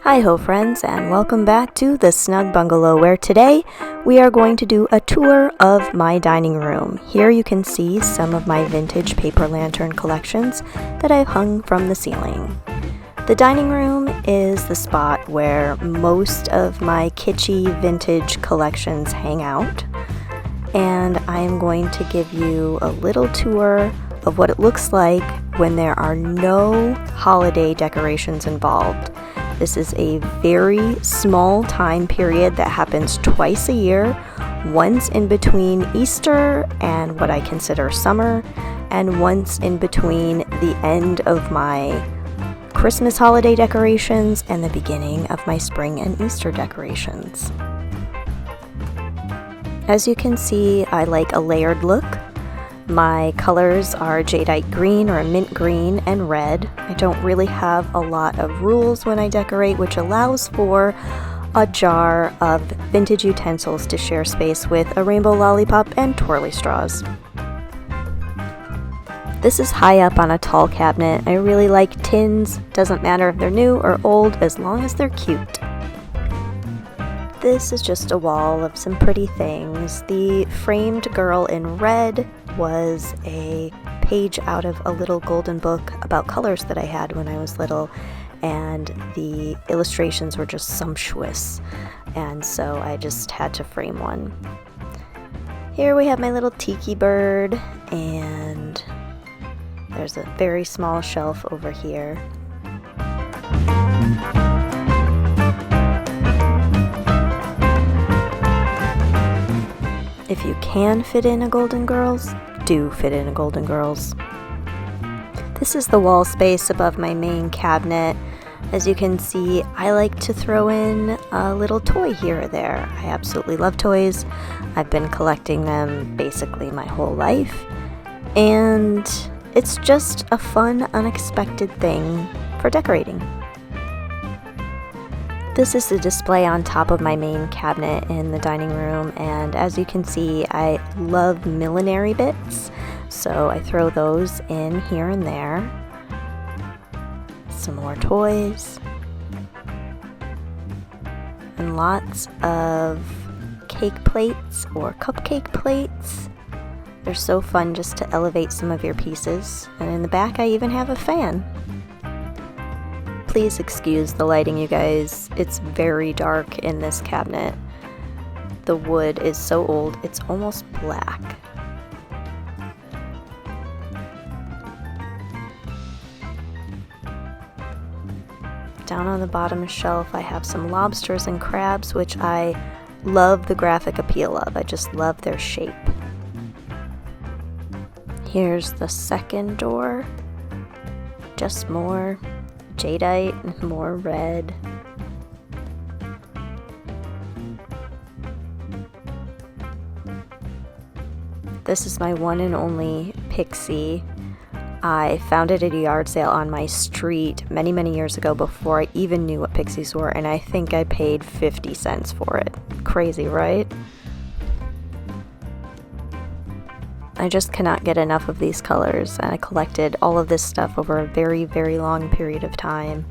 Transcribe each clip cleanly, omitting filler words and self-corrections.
Hi-ho friends, and welcome back to the Snug Bungalow, where today we are going to do a tour of my dining room. Here you can see some of my vintage paper lantern collections that I've hung from the ceiling. The dining room is the spot where most of my kitschy vintage collections hang out, and I am going to give you a little tour of what it looks like when there are no holiday decorations involved. This is a very small time period that happens twice a year, once in between Easter and what I consider summer, and once in between the end of my Christmas holiday decorations and the beginning of my spring and Easter decorations. As you can see, I like a layered look. My colors are jadeite green or a mint green and red. I don't really have a lot of rules when I decorate, which allows for a jar of vintage utensils to share space with a rainbow lollipop and twirly straws. This is high up on a tall cabinet. I really like tins. Doesn't matter if they're new or old as long as they're cute. This is just a wall of some pretty things. The framed girl in red was a page out of a little golden book about colors that I had when I was little, and the illustrations were just sumptuous, and so I just had to frame one. Here we have my little Tiki Bird, and there's a very small shelf over here. If you can fit in a Golden Girls, do fit in a Golden Girls. This is the wall space above my main cabinet. As you can see, I like to throw in a little toy here or there. I absolutely love toys. I've been collecting them basically my whole life. And it's just a fun, unexpected thing for decorating. This is the display on top of my main cabinet in the dining room, and as you can see, I love millinery bits, so I throw those in here and there. Some more toys. And lots of cake plates or cupcake plates. They're so fun just to elevate some of your pieces. And in the back, I even have a fan. Please excuse the lighting, you guys. It's very dark in this cabinet. The wood is so old, it's almost black. Down on the bottom shelf, I have some lobsters and crabs, which I love the graphic appeal of. I just love their shape. Here's the second door. Just more jadeite and more red. This is my one and only Pixie. I found it at a yard sale on my street many years ago before I even knew what pixies were, and I think I paid 50 cents for it. Crazy, right? I just cannot get enough of these colors, and I collected all of this stuff over a very long period of time.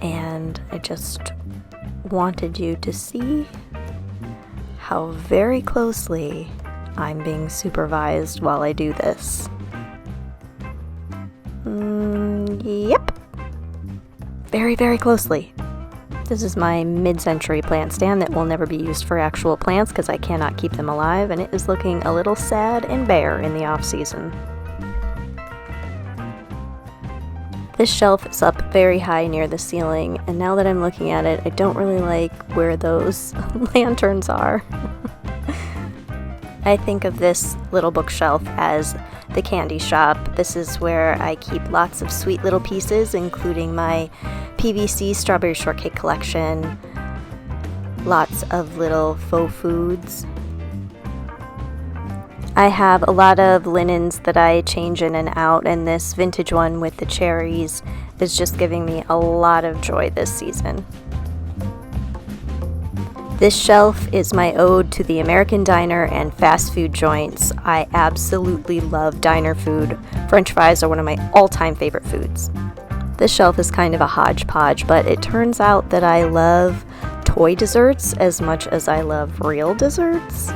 And I just wanted you to see how very closely I'm being supervised while I do this. Yep. Very closely. This is my mid-century plant stand that will never be used for actual plants because I cannot keep them alive, and it is looking a little sad and bare in the off-season. This shelf is up very high near the ceiling, and now that I'm looking at it, I don't really like where those lanterns are. I think of this little bookshelf as the candy shop. This is where I keep lots of sweet little pieces, including my PVC strawberry shortcake collection, lots of little faux foods. I have a lot of linens that I change in and out, and this vintage one with the cherries is just giving me a lot of joy this season. This shelf is my ode to the American diner and fast food joints. I absolutely love diner food. French fries are one of my all-time favorite foods. This shelf is kind of a hodgepodge, but it turns out that I love toy desserts as much as I love real desserts.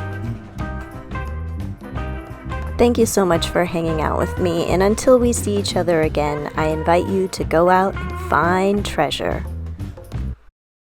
Thank you so much for hanging out with me, and until we see each other again, I invite you to go out and find treasure.